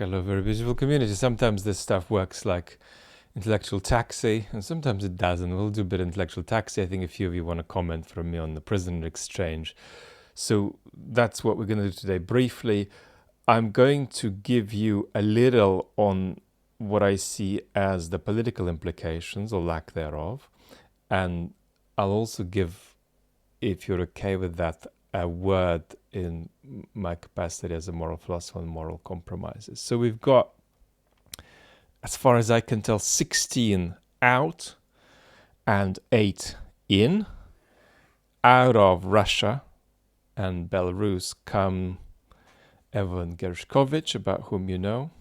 Hello, very beautiful community. Sometimes this stuff works like intellectual taxi, and sometimes it doesn't. We'll do a bit of intellectual taxi. I think a few of you want to comment from me on the prisoner exchange. So that's what we're going to do today. Briefly, I'm going to give you a little on what I see as the political implications or lack thereof. And I'll also give, if you're okay with that, a word in my capacity as a moral philosopher on moral compromises. So we've got, as far as I can tell, 16 out and 8 in. Out of Russia and Belarus come Evan Gershkovich, about whom you know,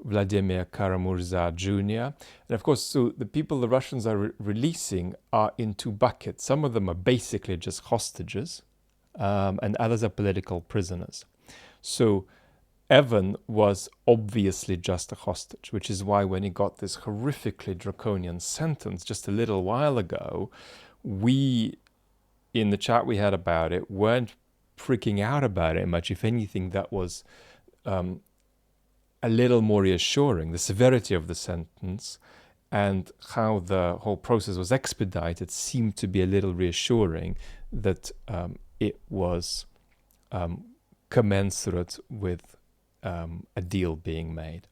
Vladimir Karamurza Jr. And of course, so the people the Russians are releasing are in two buckets. Some of them are basically just hostages, and others are political prisoners. So Evan was obviously just a hostage, which is why when he got this horrifically draconian sentence just a little while ago, we, in the chat we had about it, weren't freaking out about it much. If anything, that was a little more reassuring. The severity of the sentence and how the whole process was expedited seemed to be a little reassuring that it was commensurate with a deal being made.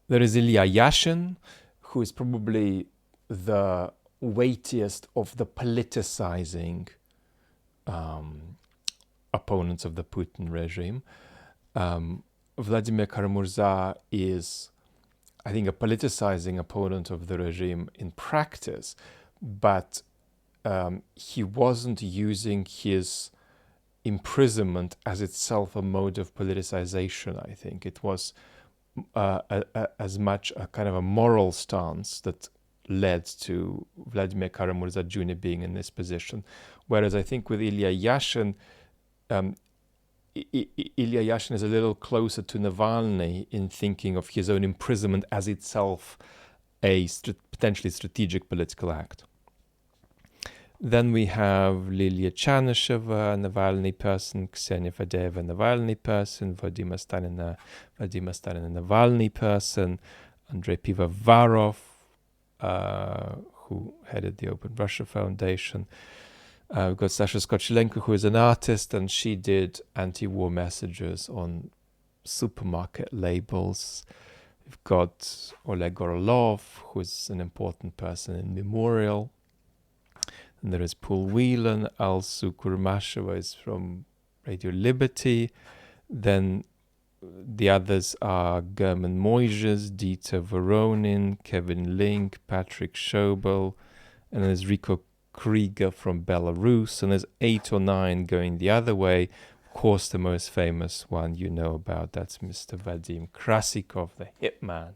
There is Ilya Yashin, who is probably the weightiest of the politicizing opponents of the Putin regime. Vladimir Karamurza is, I think, a politicizing opponent of the regime in practice, but he wasn't using his imprisonment as itself a mode of politicization. I think it was as much a kind of a moral stance that led to Vladimir Karamurza Jr. being in this position. Whereas I think with Ilya Yashin, Ilya Yashin is a little closer to Navalny in thinking of his own imprisonment as itself a potentially strategic political act. Then we have Lilia Chanisheva, Navalny person, Ksenia Fadeva, Navalny person, Vladimir Stalin, Navalny person, Andrei Pivovarov, who headed the Open Russia Foundation. We've got Sasha Skochilenko, who is an artist, and she did anti-war messages on supermarket labels. We've got Oleg Orlov, who is an important person in Memorial. And there is Paul Whelan. Alsu Kurmasheva is from Radio Liberty. Then the others are German Moises, Dieter Voronin, Kevin Link, Patrick Schobel, and there's Rico Krieger from Belarus, and there's 8 or 9 going the other way. Of course, the most famous one you know about, that's Mr. Vadim Krasikov, the hitman.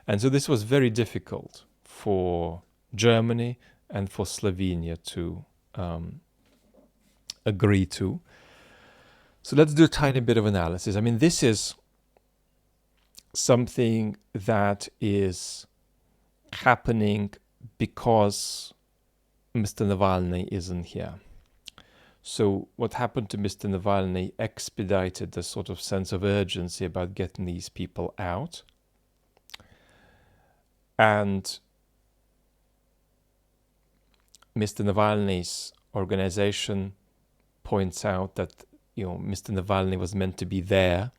And so this was very difficult for Germany and for Slovenia to agree to. So let's do a tiny bit of analysis. I mean, this is something that is happening because Mr. Navalny isn't here. So what happened to Mr. Navalny expedited the sort of sense of urgency about getting these people out. And Mr. Navalny's organization points out that, Mr. Navalny was meant to be there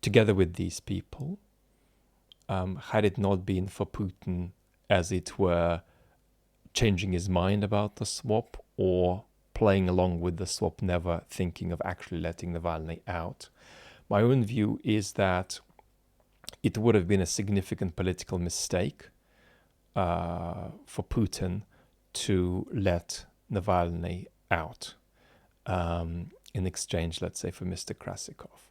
together with these people. Had it not been for Putin, as it were, changing his mind about the swap or playing along with the swap, never thinking of actually letting Navalny out. My own view is that it would have been a significant political mistake for Putin to let Navalny out in exchange, let's say, for Mr. Krasikov.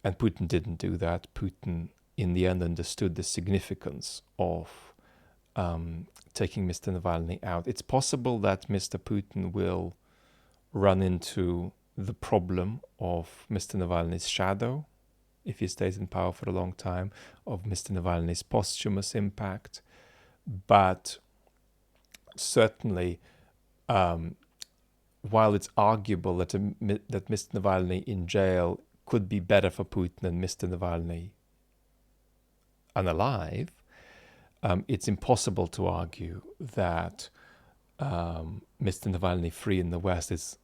And Putin didn't do that. Putin, in the end, understood the significance of taking Mr. Navalny out. It's possible that Mr. Putin will run into the problem of Mr. Navalny's shadow, if he stays in power for a long time, of Mr. Navalny's posthumous impact. But certainly while it's arguable that Mr. Navalny in jail could be better for Putin than Mr. Navalny unalive, it's impossible to argue that Mr. Navalny free in the West is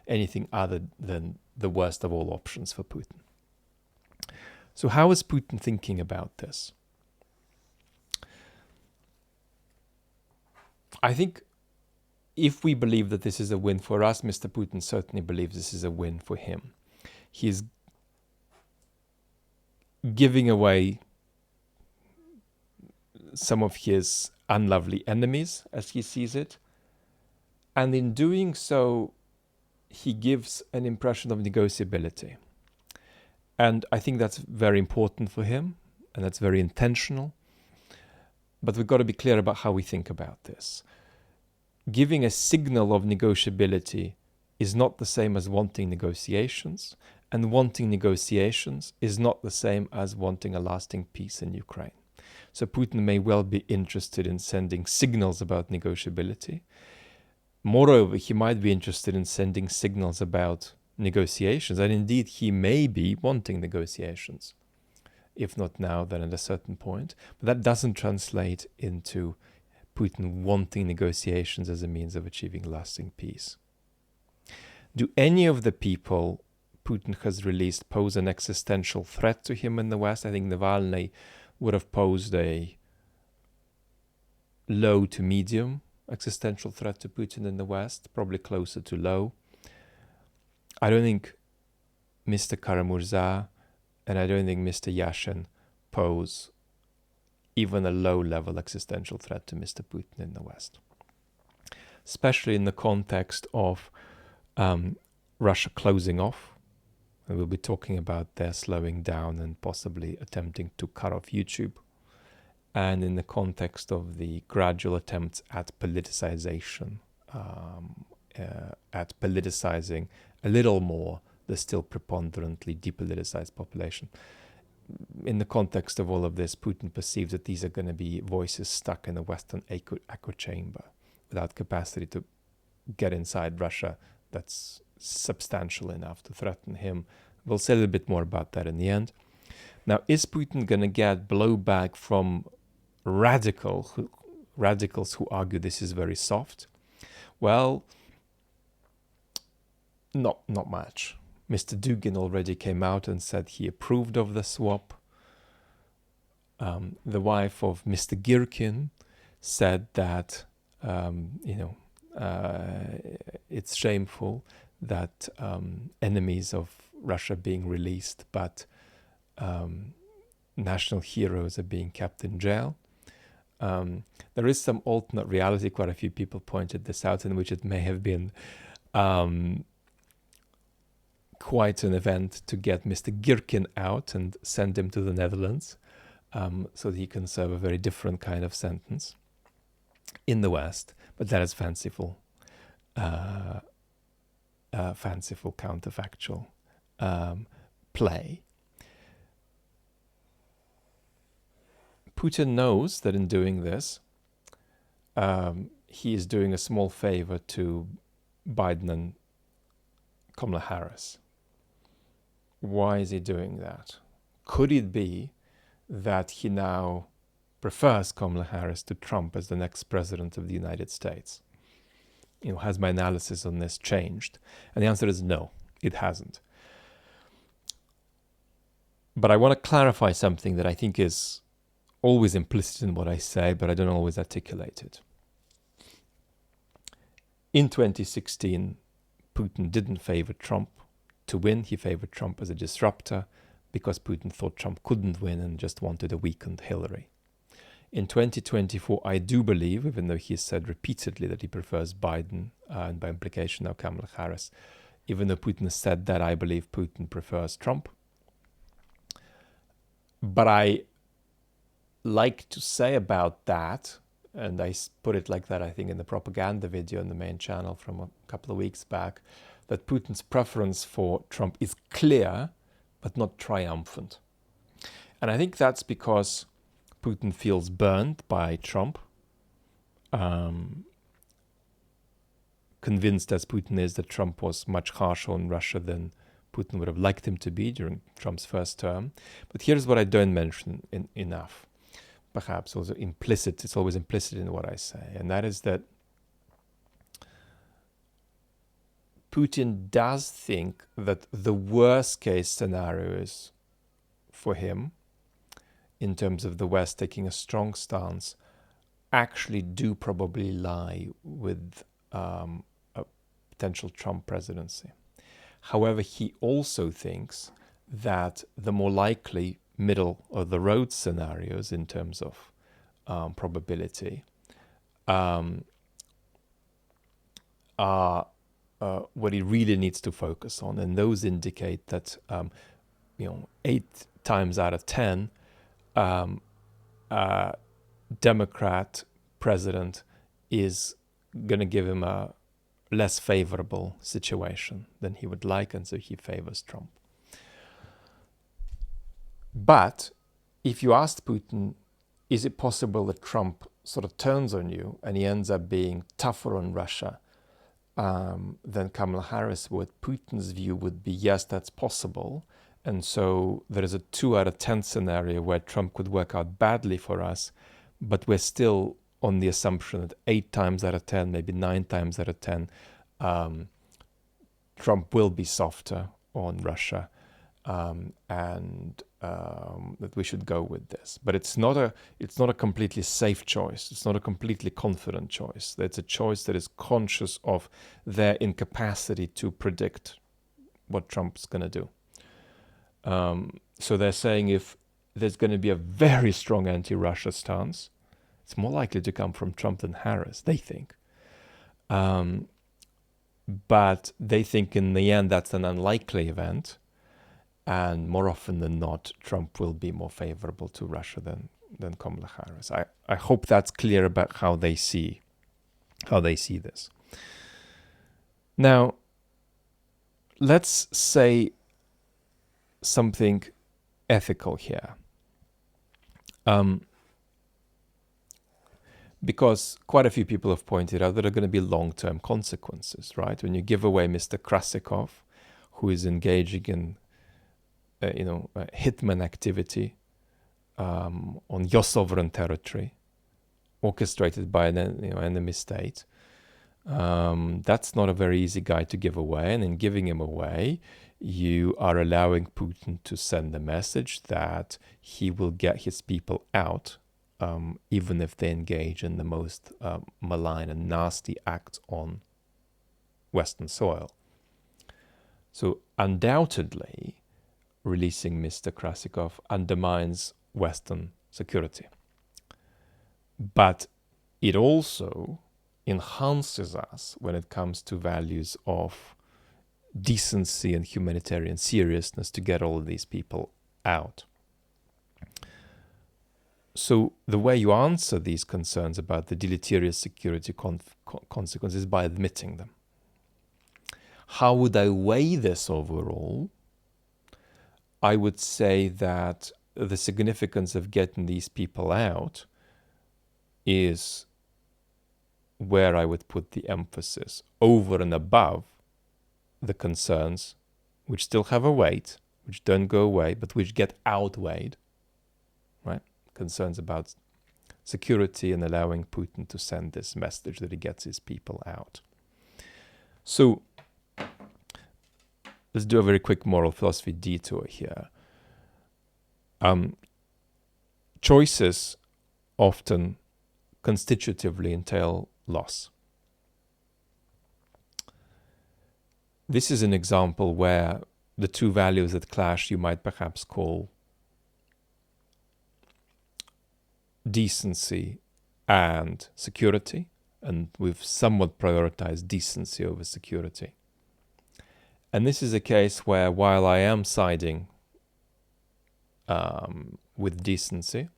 anything other than the worst of all options for Putin. So how is Putin thinking about this? I think if we believe that this is a win for us, Mr. Putin certainly believes this is a win for him. He is giving away some of his unlovely enemies, as he sees it. And in doing so, he gives an impression of negotiability. And I think that's very important for him, and that's very intentional. But we've got to be clear about how we think about this. Giving a signal of negotiability is not the same as wanting negotiations, and wanting negotiations is not the same as wanting a lasting peace in Ukraine. So Putin may well be interested in sending signals about negotiability. Moreover, he might be interested in sending signals about negotiations, and indeed he may be wanting negotiations. If not now, then at a certain point. But that doesn't translate into Putin wanting negotiations as a means of achieving lasting peace. Do any of the people Putin has released pose an existential threat to him in the West? I think Navalny would have posed a low to medium existential threat to Putin in the West, probably closer to low. I don't think Mr. Karamurza and I don't think Mr. Yashin pose even a low-level existential threat to Mr. Putin in the West, especially in the context of Russia closing off. And we'll be talking about their slowing down and possibly attempting to cut off YouTube, and in the context of the gradual attempts at politicization, at politicizing a little more the still preponderantly depoliticized population. In the context of all of this, Putin perceives that these are going to be voices stuck in a Western echo chamber without capacity to get inside Russia that's substantial enough to threaten him. We'll say a little bit more about that in the end. Now, is Putin going to get blowback from radicals who argue this is very soft? Well, not much. Mr. Dugin already came out and said he approved of the swap. The wife of Mr. Girkin said that it's shameful that enemies of Russia being released, but national heroes are being kept in jail. There is some alternate reality, quite a few people pointed this out, in which it may have been quite an event to get Mr. Girkin out and send him to the Netherlands so that he can serve a very different kind of sentence in the West. But that is fanciful counterfactual play. Putin knows that in doing this, he is doing a small favor to Biden and Kamala Harris. Why is he doing that? Could it be that he now prefers Kamala Harris to Trump as the next president of the United States? Has my analysis on this changed? And the answer is no, it hasn't. But I want to clarify something that I think is always implicit in what I say, but I don't always articulate it. In 2016, Putin didn't favor Trump to win. He favored Trump as a disruptor because Putin thought Trump couldn't win and just wanted a weakened Hillary. In 2024, I do believe, even though he has said repeatedly that he prefers Biden, and by implication now Kamala Harris, even though Putin has said that, I believe Putin prefers Trump. But I like to say about that, and I put it like that, I think, in the propaganda video on the main channel from a couple of weeks back, that Putin's preference for Trump is clear, but not triumphant. And I think that's because Putin feels burned by Trump. convinced as Putin is that Trump was much harsher on Russia than Putin would have liked him to be during Trump's first term. But here's what I don't mention enough, perhaps also implicit, it's always implicit in what I say, and that is that Putin does think that the worst case scenarios for him, in terms of the West taking a strong stance, actually do probably lie with a potential Trump presidency. However, he also thinks that the more likely middle of the road scenarios in terms of probability are what he really needs to focus on, and those indicate that 8 times out of 10, Democrat president is going to give him a less favorable situation than he would like, and so he favors Trump. But if you asked Putin, is it possible that Trump sort of turns on you and he ends up being tougher on Russia than Kamala Harris would, Putin's view would be, yes, that's possible. And so there is a 2 out of 10 scenario where Trump could work out badly for us, but we're still on the assumption that 8 times out of 10, maybe 9 times out of 10, Trump will be softer on Russia, and that we should go with this. But it's not a completely safe choice. It's not a completely confident choice. It's a choice that is conscious of their incapacity to predict what Trump's going to do. So they're saying if there's going to be a very strong anti-Russia stance, it's more likely to come from Trump than Harris, they think. But they think in the end that's an unlikely event, and more often than not, Trump will be more favorable to Russia than Kamala Harris. I hope that's clear about how they see this. Now, let's say something ethical here. Because quite a few people have pointed out that there are going to be long-term consequences, right? When you give away Mr. Krasikov, who is engaging in, hitman activity on your sovereign territory, orchestrated by an enemy state, that's not a very easy guy to give away. And in giving him away, you are allowing Putin to send a message that he will get his people out, even if they engage in the most malign and nasty acts on Western soil. So undoubtedly, releasing Mr. Krasikov undermines Western security. But it also enhances us when it comes to values of decency and humanitarian seriousness to get all of these people out. So the way you answer these concerns about the deleterious security consequences is by admitting them. How would I weigh this overall? I would say that the significance of getting these people out is where I would put the emphasis, over and above the concerns which still have a weight, which don't go away, but which get outweighed, right? Concerns about security and allowing Putin to send this message that he gets his people out. So let's do a very quick moral philosophy detour here. Choices often constitutively entail loss. This is an example where the two values that clash you might perhaps call decency and security, and we've somewhat prioritized decency over security. And this is a case where, while I am siding with decency,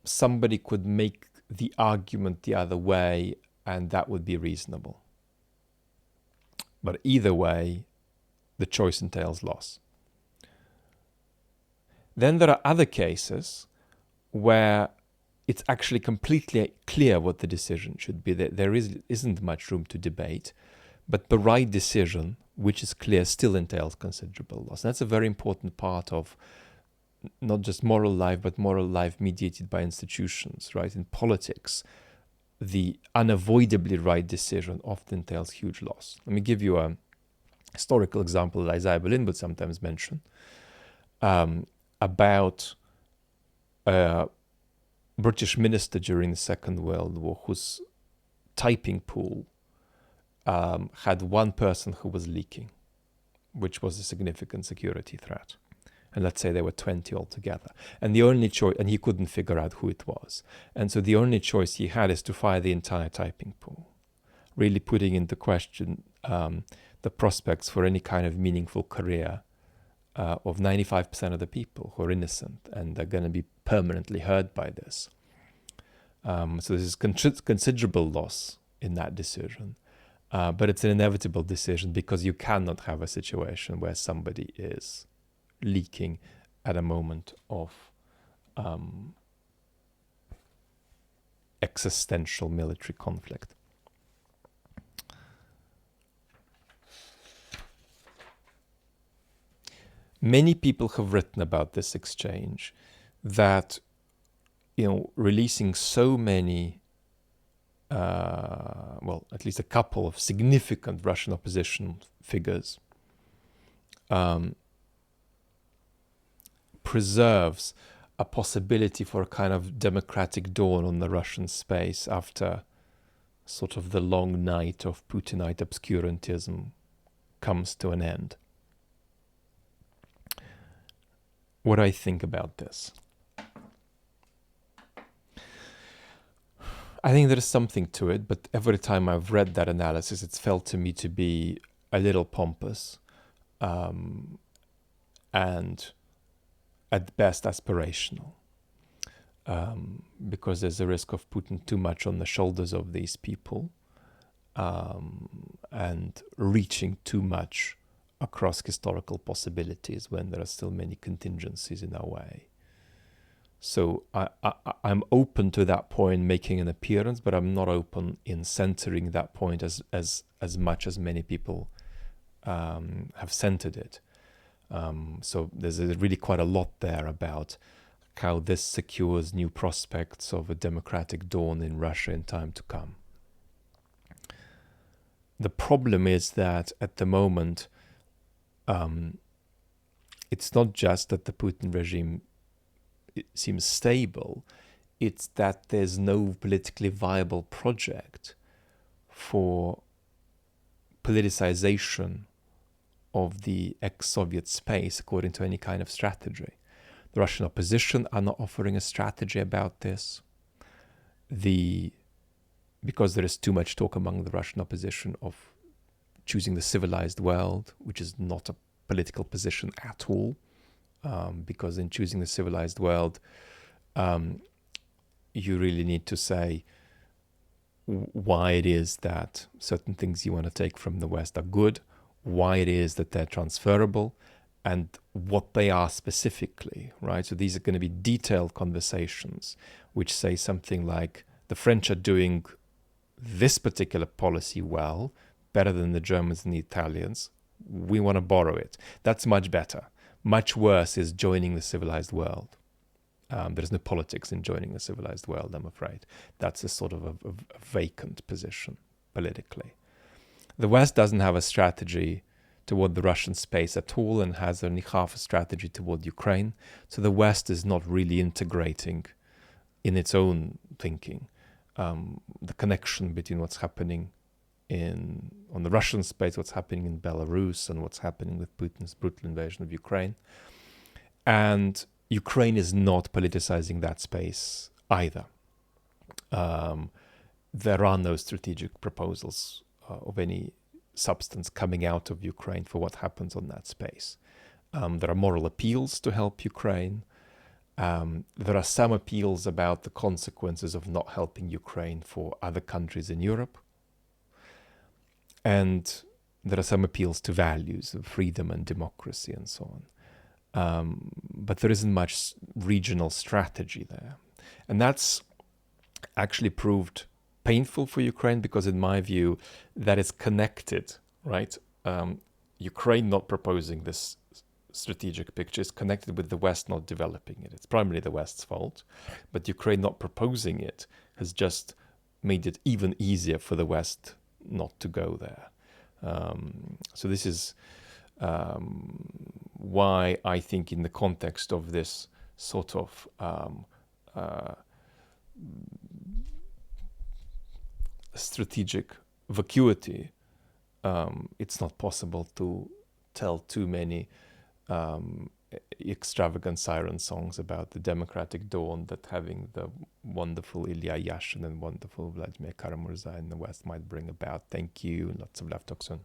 somebody could make the argument the other way, and that would be reasonable. But either way, the choice entails loss. Then there are other cases where it's actually completely clear what the decision should be. There isn't much room to debate, but the right decision, which is clear, still entails considerable loss. And that's a very important part of not just moral life, but moral life mediated by institutions, right? In politics, the unavoidably right decision often entails huge loss. Let me give you a historical example that Isaiah Berlin would sometimes mention, about a British minister during the Second World War whose typing pool had one person who was leaking, which was a significant security threat. And let's say there were 20 altogether. And the only choice, and he couldn't figure out who it was. And so the only choice he had is to fire the entire typing pool, really putting into question the prospects for any kind of meaningful career of 95% of the people who are innocent and are going to be permanently hurt by this. So this is considerable loss in that decision. But it's an inevitable decision because you cannot have a situation where somebody is leaking at a moment of existential military conflict. Many people have written about this exchange that, releasing so many, well, at least a couple of significant Russian opposition figures preserves a possibility for a kind of democratic dawn on the Russian space after sort of the long night of Putinite obscurantism comes to an end. What do I think about this? I think there is something to it, but every time I've read that analysis, it's felt to me to be a little pompous and at best aspirational, because there's a risk of putting too much on the shoulders of these people and reaching too much across historical possibilities when there are still many contingencies in our way. So I'm open to that point making an appearance, but I'm not open in centering that point as much as many people have centered it. So there's really quite a lot there about how this secures new prospects of a democratic dawn in Russia in time to come. The problem is that at the moment, it's not just that the Putin regime seems stable, it's that there's no politically viable project for politicization of the ex-Soviet space according to any kind of strategy. The Russian opposition are not offering a strategy about this. Because there is too much talk among the Russian opposition of choosing the civilized world, which is not a political position at all, because in choosing the civilized world, you really need to say why it is that certain things you want to take from the West are good, why it is that they're transferable, and what they are specifically, right? So these are going to be detailed conversations which say something like, the French are doing this particular policy well, better than the Germans and the Italians. We want to borrow it. That's much better. Much worse is joining the civilized world. There's no politics in joining the civilized world, I'm afraid. That's a sort of a vacant position politically. The West doesn't have a strategy toward the Russian space at all and has only half a strategy toward Ukraine. So the West is not really integrating in its own thinking the connection between what's happening on the Russian space, what's happening in Belarus, and what's happening with Putin's brutal invasion of Ukraine. And Ukraine is not politicizing that space either. There are no strategic proposals of any substance coming out of Ukraine for what happens on that space. There are moral appeals to help Ukraine. There are some appeals about the consequences of not helping Ukraine for other countries in Europe. And there are some appeals to values of freedom and democracy and so on. But there isn't much regional strategy there. And that's actually proved painful for Ukraine, because in my view, that is connected, right? Ukraine not proposing this strategic picture is connected with the West not developing it. It's primarily the West's fault, but Ukraine not proposing it has just made it even easier for the West not to go there. So this is why I think, in the context of this sort of strategic vacuity, it's not possible to tell too many extravagant siren songs about the democratic dawn that having the wonderful Ilya Yashin and wonderful Vladimir Karamurza in the West might bring about. Thank you, and lots of love. Talk soon.